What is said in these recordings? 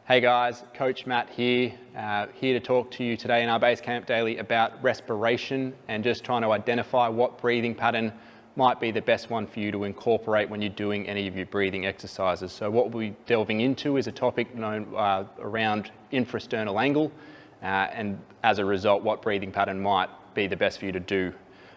Hey guys, Coach Matt here, here to talk to you today in our Basecamp Daily about respiration and just trying to identify what breathing pattern might be the best one for you to incorporate when you're doing any of your breathing exercises. So what we'll be delving into is a topic known around infrasternal angle and as a result what breathing pattern might be the best for you to do.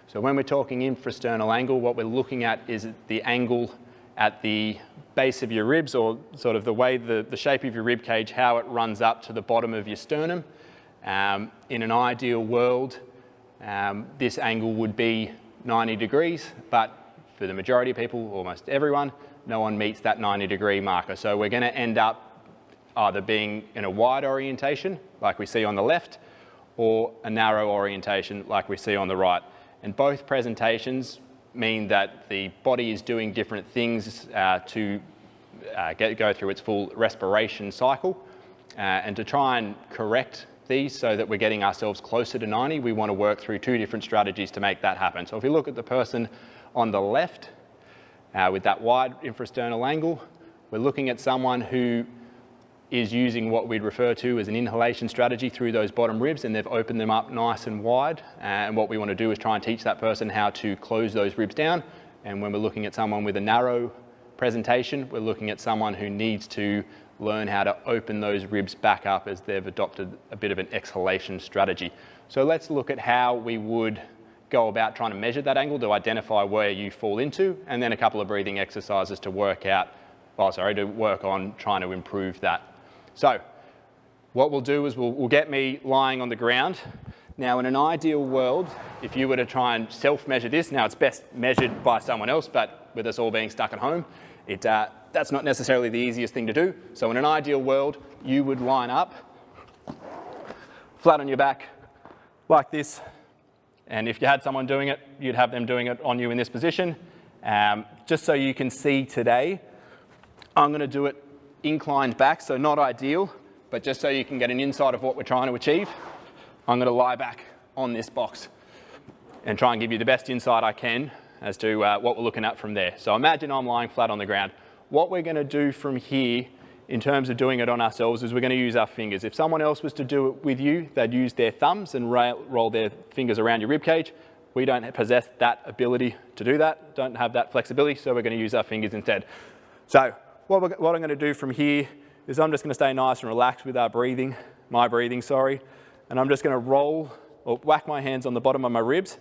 So when we're talking infrasternal angle, what we're looking at is the angle at the base of your ribs, or sort of the way the shape of your rib cage, how it runs up to the bottom of your sternum. In an ideal world, this angle would be 90 degrees, but for the majority of people, almost everyone, no one meets that 90-degree marker. So we're going to end up either being in a wide orientation, like we see on the left, or a narrow orientation, like we see on the right. And both presentations mean that the body is doing different things to go through its full respiration cycle. And to try and correct these so that we're getting ourselves closer to 90, we want to work through two different strategies to make that happen. So if we look at the person on the left with that wide infrasternal angle, we're looking at someone who is using what we'd refer to as an inhalation strategy through those bottom ribs, and they've opened them up nice and wide. And what we want to do is try and teach that person how to close those ribs down. And when we're looking at someone with a narrow presentation, we're looking at someone who needs to learn how to open those ribs back up as they've adopted a bit of an exhalation strategy. So let's look at how we would go about trying to measure that angle to identify where you fall into, and then a couple of breathing exercises to work on trying to improve that. So what we'll do is we'll get me lying on the ground. Now in an ideal world, if you were to try and self-measure this, now it's best measured by someone else, but with us all being stuck at home, that's not necessarily the easiest thing to do. So in an ideal world, you would line up flat on your back like this. And if you had someone doing it, you'd have them doing it on you in this position. Just so you can see today, I'm going to do it inclined back, so not ideal, but just so you can get an insight of what we're trying to achieve, I'm going to lie back on this box and try and give you the best insight I can as to what we're looking at from there. So imagine I'm lying flat on the ground. What we're going to do from here in terms of doing it on ourselves is we're going to use our fingers. If someone else was to do it with you, they'd use their thumbs and roll their fingers around your rib cage. We don't possess that ability to do that, don't have that flexibility, so we're going to use our fingers instead. So what I'm going to do from here is I'm just going to stay nice and relaxed with my breathing, and I'm just going to roll or whack my hands on the bottom of my ribs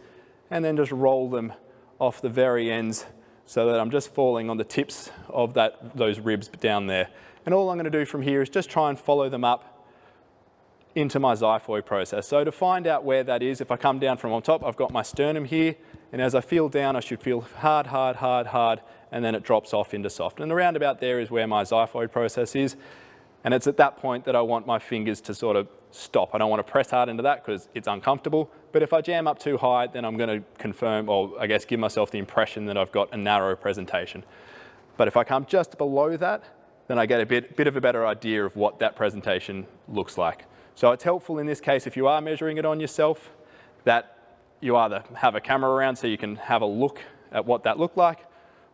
and then just roll them off the very ends so that I'm just falling on the tips of those ribs down there. And all I'm going to do from here is just try and follow them up into my xiphoid process. So to find out where that is, if I come down from on top, I've got my sternum here, and as I feel down, I should feel hard, hard, hard, hard, and then it drops off into soft. And around about there is where my xiphoid process is. And it's at that point that I want my fingers to sort of stop. I don't want to press hard into that because it's uncomfortable. But if I jam up too high, then I'm going to confirm, or I guess give myself the impression that I've got a narrow presentation. But if I come just below that, then I get a bit of a better idea of what that presentation looks like. So it's helpful in this case, if you are measuring it on yourself, that you either have a camera around so you can have a look at what that looked like,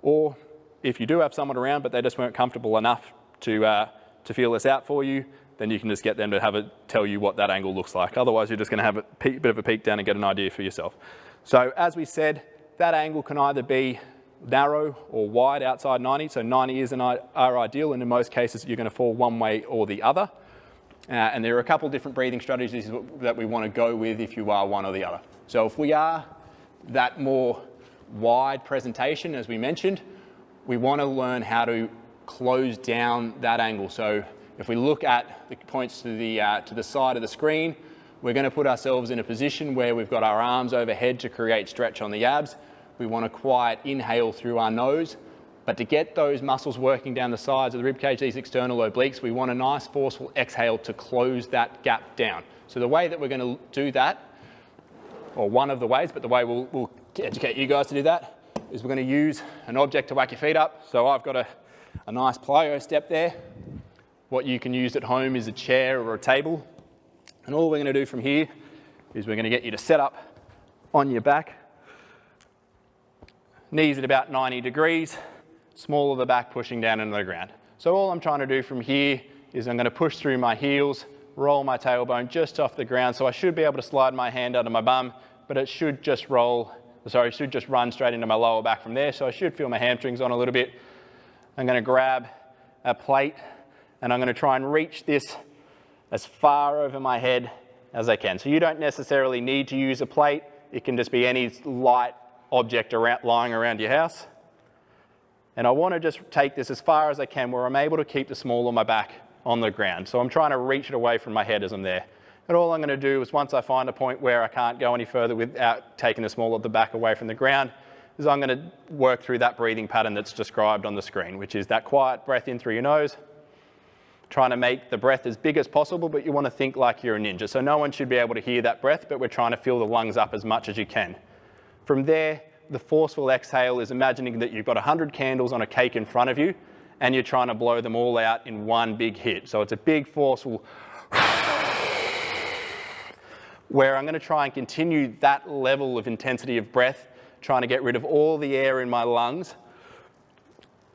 or if you do have someone around but they just weren't comfortable enough to feel this out for you, then you can just get them to tell you what that angle looks like. Otherwise, you're just going to have a bit of a peek down and get an idea for yourself. So as we said, that angle can either be narrow or wide outside 90. So 90 is our ideal, and in most cases, you're going to fall one way or the other. And there are a couple different breathing strategies that we want to go with if you are one or the other. So if we are that more wide presentation, as we mentioned, we want to learn how to close down that angle. So if we look at the points to the side of the screen, we're going to put ourselves in a position where we've got our arms overhead to create stretch on the abs. We want a quiet inhale through our nose, but to get those muscles working down the sides of the ribcage, these external obliques, we want a nice forceful exhale to close that gap down. So the way that we're going to do that, or one of the ways, but the way we'll educate you guys to do that, is we're going to use an object to whack your feet up. So I've got a nice plyo step there. What you can use at home is a chair or a table. And all we're going to do from here is we're going to get you to set up on your back, knees at about 90 degrees, small of the back pushing down into the ground. So all I'm trying to do from here is I'm going to push through my heels, roll my tailbone just off the ground. So I should be able to slide my hand under my bum, but it should just run straight into my lower back from there. So I should feel my hamstrings on a little bit. I'm going to grab a plate and I'm going to try and reach this as far over my head as I can. So you don't necessarily need to use a plate. It can just be any light object lying around your house. And I want to just take this as far as I can where I'm able to keep the small of my back on the ground. So I'm trying to reach it away from my head as I'm there. And all I'm going to do is once I find a point where I can't go any further without taking the small of the back away from the ground, is I'm going to work through that breathing pattern that's described on the screen, which is that quiet breath in through your nose, trying to make the breath as big as possible, but you want to think like you're a ninja. So no one should be able to hear that breath, but we're trying to fill the lungs up as much as you can. From there, the forceful exhale is imagining that you've got 100 candles on a cake in front of you and you're trying to blow them all out in one big hit. So it's a big forceful where I'm going to try and continue that level of intensity of breath, trying to get rid of all the air in my lungs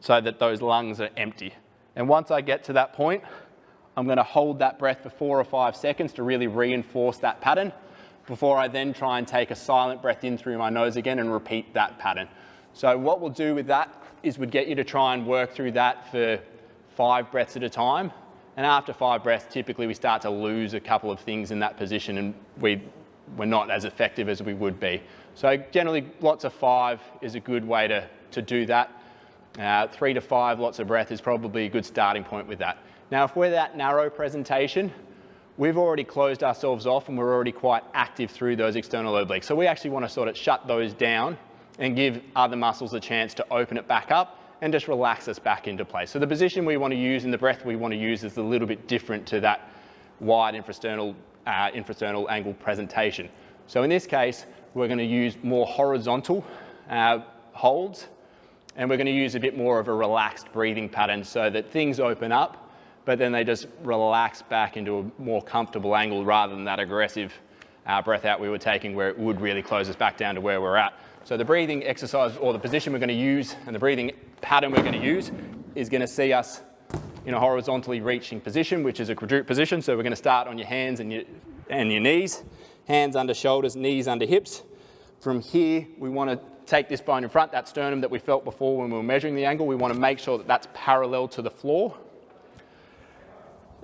so that those lungs are empty. And once I get to that point, I'm going to hold that breath for 4 or 5 seconds to really reinforce that pattern before I then try and take a silent breath in through my nose again and repeat that pattern. So what we'll do with that is we'd get you to try and work through that for 5 breaths at a time. And after 5 breaths, typically we start to lose a couple of things in that position and we're not as effective as we would be. So generally, lots of 5 is a good way to do that. 3 to 5 lots of breath is probably a good starting point with that. Now, if we're that narrow presentation, we've already closed ourselves off and we're already quite active through those external obliques. So we actually want to sort of shut those down and give other muscles a chance to open it back up and just relax us back into place. So the position we want to use and the breath we want to use is a little bit different to that wide infrasternal angle presentation. So in this case, we're going to use more horizontal holds, and we're going to use a bit more of a relaxed breathing pattern so that things open up, but then they just relax back into a more comfortable angle rather than that aggressive breath out we were taking where it would really close us back down to where we're at. So the breathing exercise or the position we're going to use and the breathing pattern we're going to use is going to see us in a horizontally reaching position, which is a quadruped position. So we're going to start on your hands and your knees, hands under shoulders, knees under hips. From here, we want to take this bone in front, that sternum that we felt before when we were measuring the angle. We want to make sure that that's parallel to the floor.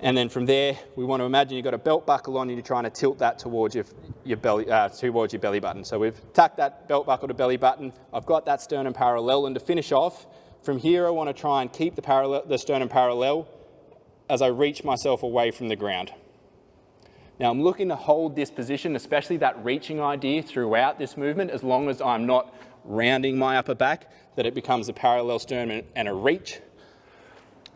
And then from there, we want to imagine you've got a belt buckle on and you're trying to tilt that towards your belly button. So we've tucked that belt buckle to belly button. I've got that sternum parallel, and to finish off, from here I want to try and keep the sternum parallel as I reach myself away from the ground. Now I'm looking to hold this position, especially that reaching idea throughout this movement, as long as I'm not rounding my upper back, that it becomes a parallel sternum and a reach.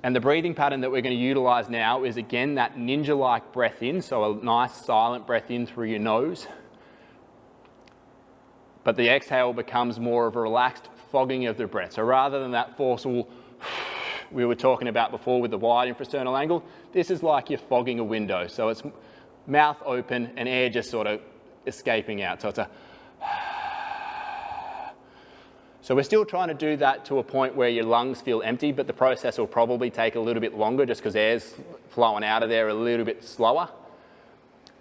And the breathing pattern that we're going to utilize now is again that ninja-like breath in, so a nice silent breath in through your nose. But the exhale becomes more of a relaxed fogging of the breath. So rather than that forceful we were talking about before with the wide infrasternal angle, this is like you're fogging a window. So it's mouth open and air just sort of escaping out. So it's a So we're still trying to do that to a point where your lungs feel empty, but the process will probably take a little bit longer just because air's flowing out of there a little bit slower.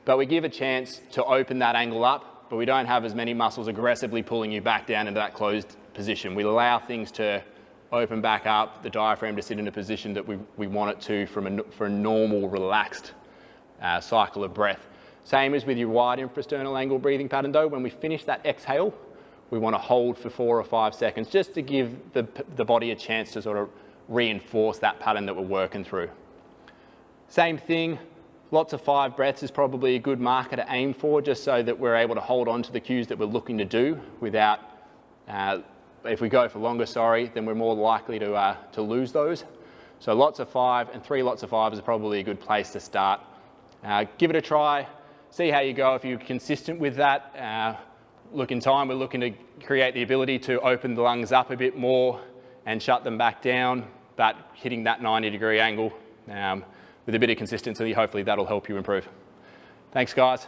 But we give a chance to open that angle up, but we don't have as many muscles aggressively pulling you back down into that closed position. We allow things to open back up, the diaphragm to sit in a position that we want it to for a normal, relaxed cycle of breath. Same as with your wide infrasternal angle breathing pattern though, when we finish that exhale, we want to hold for 4 or 5 seconds just to give the body a chance to sort of reinforce that pattern that we're working through. Same thing, lots of 5 breaths is probably a good marker to aim for, just so that we're able to hold on to the cues that we're looking to do without, if we go for longer, then we're more likely to lose those. So lots of 5 and 3 lots of 5 is probably a good place to start. Give it a try, see how you go. If you're consistent with that, look in time, we're looking to create the ability to open the lungs up a bit more and shut them back down, but hitting that 90-degree angle with a bit of consistency, hopefully that'll help you improve. Thanks, guys.